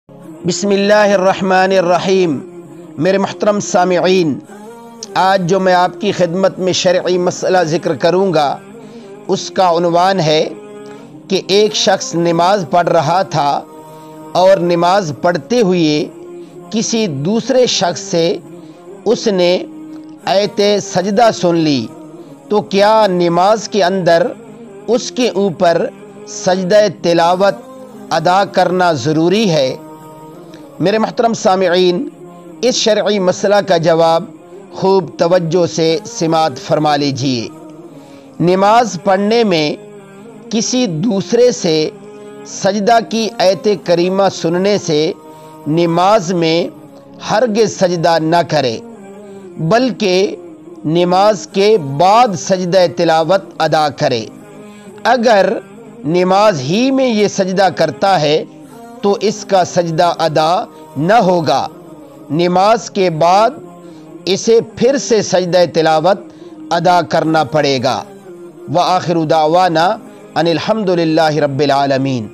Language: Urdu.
بسم اللہ الرحمن الرحیم۔ میرے محترم سامعین، آج جو میں آپ کی خدمت میں شرعی مسئلہ ذکر کروں گا اس کا عنوان ہے کہ ایک شخص نماز پڑھ رہا تھا اور نماز پڑھتے ہوئے کسی دوسرے شخص سے اس نے آیت سجدہ سن لی، تو کیا نماز کے اندر اس کے اوپر سجدہ تلاوت ادا کرنا ضروری ہے؟ میرے محترم سامعین، اس شرعی مسئلہ کا جواب خوب توجہ سے سماعت فرما لیجیے۔ نماز پڑھنے میں کسی دوسرے سے سجدہ کی آیت کریمہ سننے سے نماز میں ہرگز سجدہ نہ کرے، بلکہ نماز کے بعد سجدہ تلاوت ادا کرے۔ اگر نماز ہی میں یہ سجدہ کرتا ہے تو اس کا سجدہ ادا نہ ہوگا، نماز کے بعد اسے پھر سے سجدہ تلاوت ادا کرنا پڑے گا۔ وآخر دعوانا ان الحمد للہ رب العالمین۔